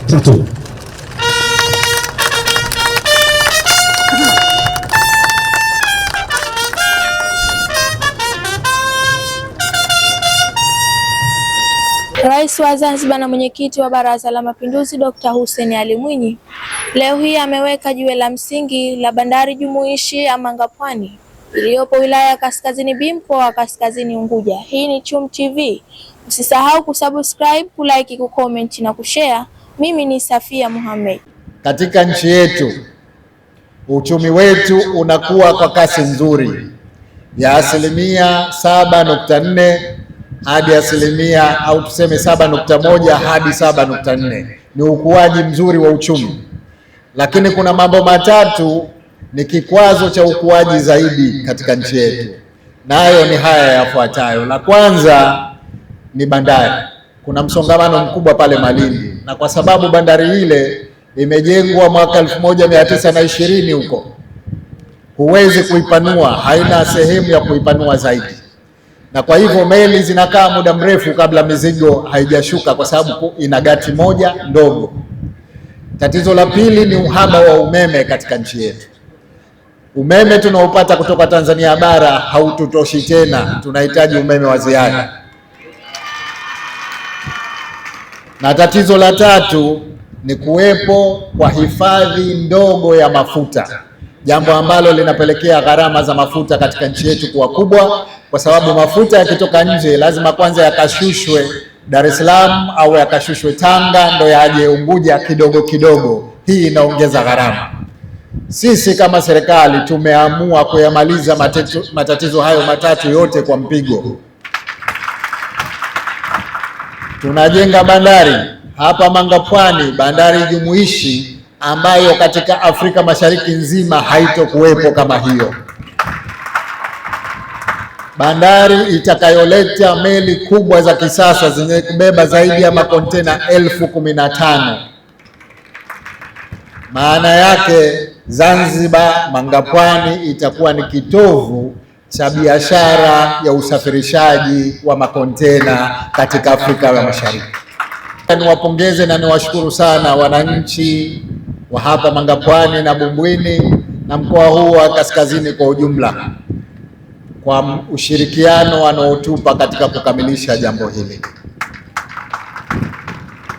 3. Rais wa Zanzibar na mwenyekiti wa Baraza la Mapinduzi Dr. Hussein Ali Mwinyi leo hii ameweka jiwe la msingi la bandari jumuishi ya Mangapwani iliyopo wilaya ya Kaskazini B, mkoa wa Kaskazini Unguja. Hii ni Chum TV. Usisahau kusubscribe, kulike, kucomment na kushare. Mimi ni Safia Mohamed. Katika nchi yetu uchumi wetu unakuwa kwa kasi nzuri ya 7.4 hadi 7.1 hadi 7.4. Ni ukuaji mzuri wa uchumi, lakini kuna mambo matatu ni kikwazo cha ukuaji zaidi katika nchi yetu, nayo ni haya yafuatayo. La kwanza ni bandari. Kuna msongamano mkubwa pale Malindi, na kwa sababu bandari ile imejengwa mwaka 1920 huko, huwezi kuipanua, haina sehemu ya kuipanua zaidi, na kwa hivyo meli zinakaa muda mrefu kabla mizigo haijashuka kwa sababu ina gati moja ndogo. Tatizo la pili ni uhaba wa umeme katika nchi yetu. Umeme tunaopata kutoka Tanzania bara haututoshi tena, tunahitaji umeme wa ziada. Na tatizo la tatu ni kuwepo kwa hifadhi ndogo ya mafuta, jambo ambalo linapelekea gharama za mafuta katika nchi yetu kuwa kubwa, kwa sababu mafuta yakitoka nje lazima kwanza yakashushwe Dar es Salaam au yakashushwe Tanga ndo yaje Unguja kidogo kidogo. Hii inaongeza gharama. Sisi kama serikali tumeamua kuyamaliza matatizo hayo matatu yote kwa mpigo. Tunajenga bandari hapa Mangapwani, bandari jumuishi ambayo katika Afrika Mashariki nzima haitokuwepo kama hiyo. Bandari itakayoleta meli kubwa za kisasa zenye kubeba zaidi ya makontena 15,000. Maana yake Zanzibar, Mangapwani itakuwa ni kitovu cha biashara ya usafirishaji wa makontena katika Afrika ya Mashariki. Niwapongeze na niwashukuru sana wananchi wa hapa Mangapwani na Bumbwini na mkoa huu wa Kaskazini kwa ujumla kwa ushirikiano wanaotupa katika kukamilisha jambo hili.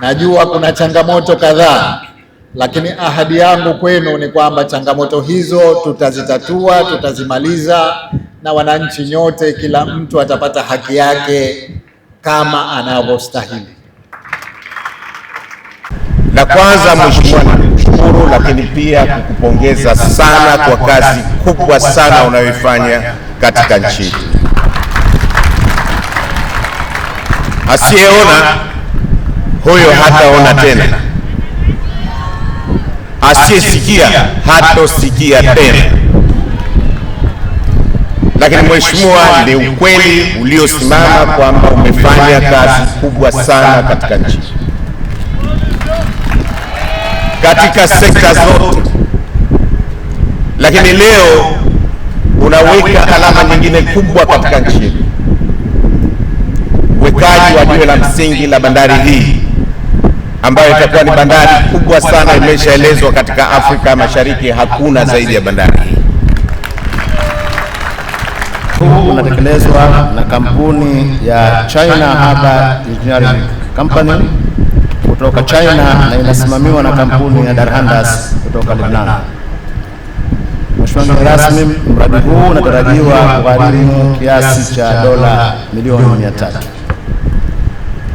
Najua kuna changamoto kadhaa, lakini ahadi yangu kwenu ni kwamba changamoto hizo tutazitatua, tutazimaliza, na wananchi nyote, kila mtu atapata haki yake kama anavyostahili. La kwanza, Mheshimiwa, nikushukuru lakini pia kukupongeza sana kwa kazi kubwa sana unayoifanya katika nchi yetu. Asiyeona huyo hataona tena, asiyesikia hatosikia tena. Lakini Mheshimiwa, ni ukweli uliosimama kwamba umefanya kazi kubwa sana katika nchi katika sekta zote, lakini leo unaweka alama nyingine kubwa katika nchi yetu, uwekaji wa jiwe la msingi la bandari hii ambayo itakuwa ni bandari kubwa sana. Imeshaelezwa katika Afrika Mashariki hakuna zaidi ya bandari hii. Huu unatekelezwa na kampuni ya China Harbour Engineering Company kutoka China na inasimamiwa na kampuni ya Darhandas kutoka Lebanon. Mheshimiwa mgeni rasmi, mradi huu unatarajiwa kugharimu kiasi cha dola milioni 300.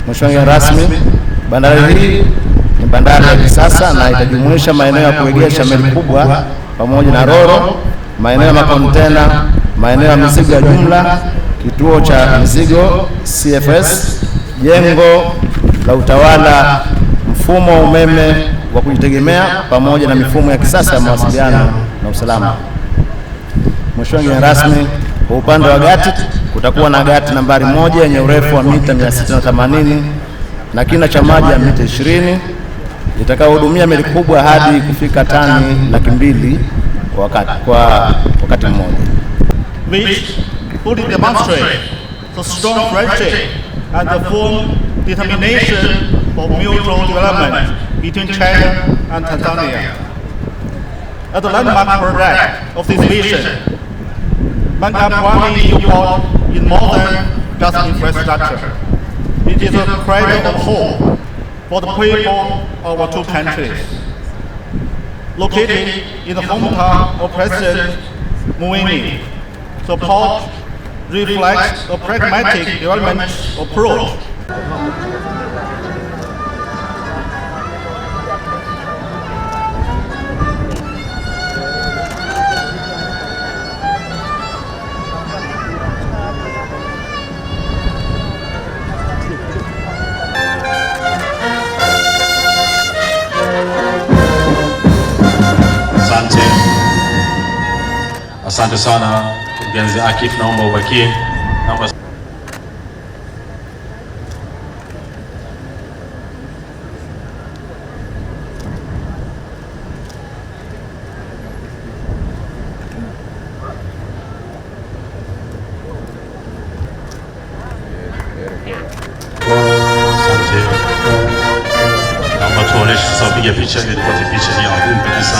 Mheshimiwa mgeni rasmi, bandari hii ni bandari ya kisasa na itajumuisha maeneo ya kuegesha meli kubwa pamoja na roro, maeneo ya makontena, maeneo ya mizigo ya jumla, kituo cha mizigo CFS, jengo la utawala, mfumo wa umeme wa kujitegemea pamoja na mifumo ya kisasa ya mawasiliano na usalama. Mheshimiwa mgeni rasmi, kwa upande wa gati kutakuwa na gati nambari 1 yenye urefu wa mita 680 na kina cha maji ya mita 20 itakayohudumia meli kubwa hadi kufika tani 200,000 kwa wakati mmoja. Which fully demonstrate the strong friendship and the firm determination for mutual development between China and Tanzania. As the landmark project of this vision, Mangapwani EU Port is more than just infrastructure. It is a cradle of hope for the people of our two countries. Located in the hometown of President Mwinyi, the port reflects a pragmatic development approach. Asante sana mkurugenzi Akif, naomba ubakie. Naomba naomba tuoneshe sasa, piga picha ili tupate picha ya ngumu kabisa.